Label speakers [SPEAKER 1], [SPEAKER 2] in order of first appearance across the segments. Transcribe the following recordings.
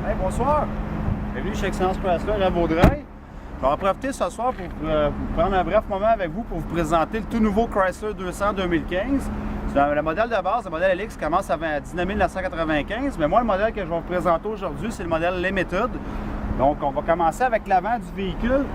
[SPEAKER 1] Hey, bonsoir! Bienvenue chez Excellence Chrysler à Vaudreuil. Je vais en profiter ce soir pour prendre un bref moment avec vous pour vous présenter le tout nouveau Chrysler 200 2015. Le modèle de base, le modèle LX, commence à 19 995, mais moi, le modèle que je vais vous présenter aujourd'hui, c'est le modèle Limited. Donc, on va commencer avec l'avant du véhicule.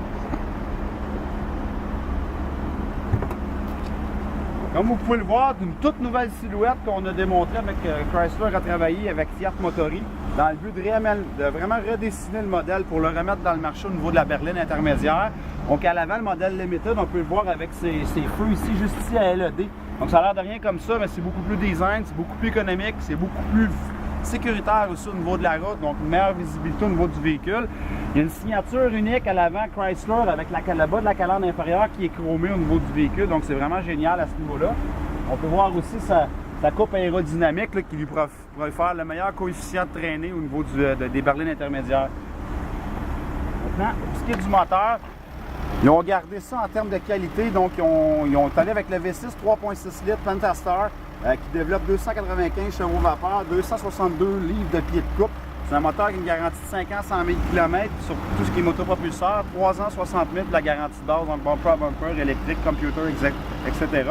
[SPEAKER 1] Comme vous pouvez le voir, une toute nouvelle silhouette qu'on a démontrée avec Chrysler a travaillé avec Fiat Motori dans le but de vraiment redessiner le modèle pour le remettre dans le marché au niveau de la berline intermédiaire. Donc à l'avant, le modèle Limited, on peut le voir avec ses feux ici, juste ici à LED. Donc ça a l'air de rien comme ça, mais c'est beaucoup plus design, c'est beaucoup plus économique, c'est beaucoup plus sécuritaire aussi au niveau de la route, donc une meilleure visibilité au niveau du véhicule. Il y a une signature unique à l'avant Chrysler avec le bas de la calandre inférieure qui est chromé au niveau du véhicule, donc c'est vraiment génial à ce niveau-là. On peut voir aussi sa coupe aérodynamique là, qui lui pourra faire le meilleur coefficient de traînée au niveau des berlines intermédiaires. Maintenant, pour ce qui est du moteur, ils ont gardé ça en termes de qualité, donc ils ont allé avec le V6 3.6 litres Pentastar qui développe 295 chevaux vapeur, 262 livres de pied de coupe. C'est un moteur qui a une garantie de 5 ans, 100 000 km sur tout ce qui est motopropulseur, 3 ans, 60 000 de la garantie de base, donc bumper à bumper, électrique, computer, etc.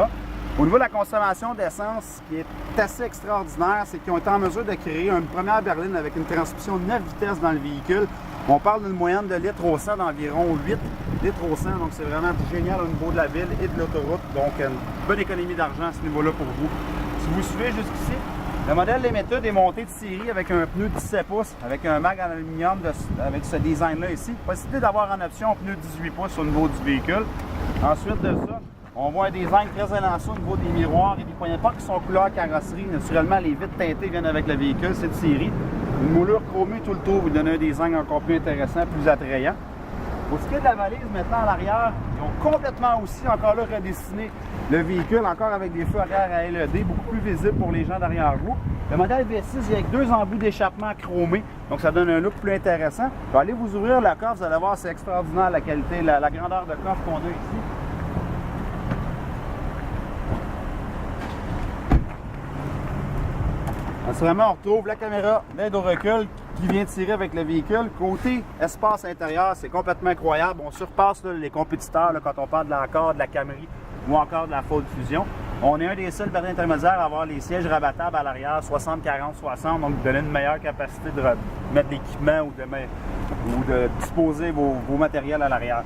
[SPEAKER 1] Au niveau de la consommation d'essence, ce qui est assez extraordinaire, c'est qu'ils ont été en mesure de créer une première berline avec une transmission 9 vitesses dans le véhicule. On parle d'une moyenne de litres au 100 d'environ 8 litres au 100, donc c'est vraiment génial au niveau de la ville et de l'autoroute. Donc une bonne économie d'argent à ce niveau-là pour vous. Si vous suivez jusqu'ici, le modèle Limited est monté de série avec un pneu 17 pouces, avec un mag en aluminium avec ce design-là ici. Possibilité d'avoir en option un pneu 18 pouces au niveau du véhicule. Ensuite de ça, on voit un design très élancé au niveau des miroirs et des poignées de porte qui sont couleur carrosserie. Naturellement, les vitres teintées viennent avec le véhicule, c'est de série. Une moulure chromée tout le tour vous donne un design encore plus intéressant, plus attrayant. Pour ce qui est de la valise, maintenant à l'arrière, ils ont complètement aussi, encore là, redessiné le véhicule, encore avec des feux arrière à LED, beaucoup plus visibles pour les gens derrière vous. Le modèle V6, il y a avec 2 embouts d'échappement chromés, donc ça donne un look plus intéressant. Je vais aller vous ouvrir le coffre, vous allez voir, c'est extraordinaire la qualité, la grandeur de coffre qu'on a ici. Vraiment, on retrouve la caméra d'aide au recul qui vient tirer avec le véhicule. Côté espace intérieur, c'est complètement incroyable. On surpasse là, les compétiteurs là, quand on parle de l'Accord, de la Camry ou encore de la Ford Fusion. On est un des seuls berlines intermédiaires à avoir les sièges rabattables à l'arrière, 60-40-60, donc donner une meilleure capacité de mettre l'équipement ou de disposer vos matériels à l'arrière.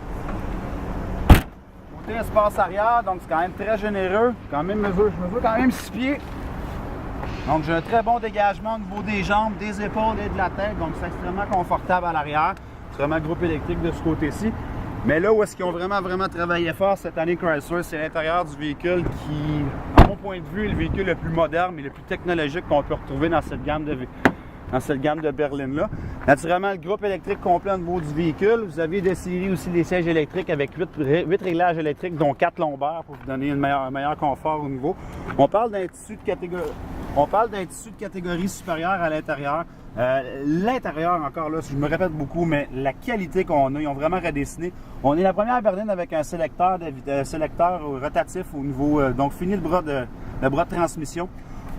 [SPEAKER 1] Côté espace arrière, donc c'est quand même très généreux. Je mesure quand même 6 pieds. Donc, j'ai un très bon dégagement au niveau des jambes, des épaules et de la tête. Donc, c'est extrêmement confortable à l'arrière. C'est vraiment groupe électrique de ce côté-ci. Mais là où est-ce qu'ils ont vraiment travaillé fort cette année Chrysler, c'est l'intérieur du véhicule qui, à mon point de vue, est le véhicule le plus moderne et le plus technologique qu'on peut retrouver dans cette gamme de berlines-là. Naturellement, le groupe électrique complet au niveau du véhicule. Vous avez de série aussi des sièges électriques avec 8 réglages électriques, dont 4 lombaires pour vous donner un meilleur confort au niveau. On parle d'un tissu de catégorie supérieure à l'intérieur. L'intérieur, encore là, je me répète beaucoup, mais la qualité qu'on a, ils ont vraiment redessiné. On est la première berline avec un sélecteur rotatif au niveau, donc fini le bras de transmission.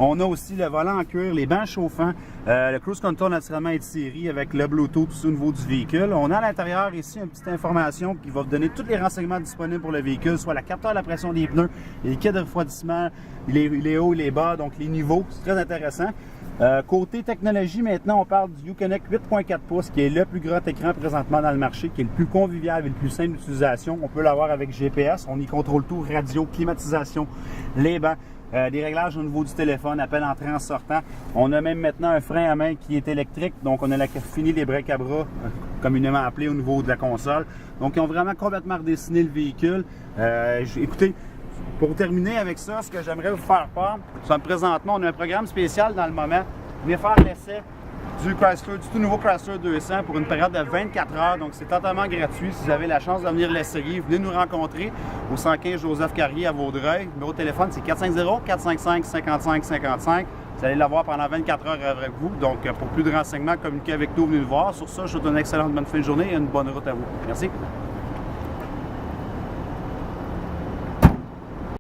[SPEAKER 1] On a aussi le volant en cuir, les bancs chauffants, le cruise control naturellement est de série avec le Bluetooth au niveau du véhicule. On a à l'intérieur ici une petite information qui va vous donner tous les renseignements disponibles pour le véhicule, soit la capteur de la pression des pneus, les kits de refroidissement, les hauts et les bas, donc les niveaux, c'est très intéressant. Côté technologie, maintenant, on parle du Uconnect 8.4 pouces, qui est le plus grand écran présentement dans le marché, qui est le plus convivial et le plus simple d'utilisation. On peut l'avoir avec GPS, on y contrôle tout, radio, climatisation, les bancs. Des réglages au niveau du téléphone, appel entrée en sortant. On a même maintenant un frein à main qui est électrique, donc on a fini les breaks à bras, communément appelés au niveau de la console. Donc ils ont vraiment complètement redessiné le véhicule. Écoutez, pour terminer avec ça, ce que j'aimerais vous faire part, c'est présentement, on a un programme spécial dans le moment. Venez faire l'essai du tout nouveau Chrysler 200 pour une période de 24 heures. Donc, c'est totalement gratuit. Si vous avez la chance de venir l'essayer, venez nous rencontrer au 115 Joseph Carrier à Vaudreuil. Le numéro de téléphone, c'est 450-455-5555. Vous allez l'avoir pendant 24 heures avec vous. Donc, pour plus de renseignements, communiquez avec nous, venez nous voir. Sur ça, je vous souhaite une excellente bonne fin de journée et une bonne route à vous. Merci.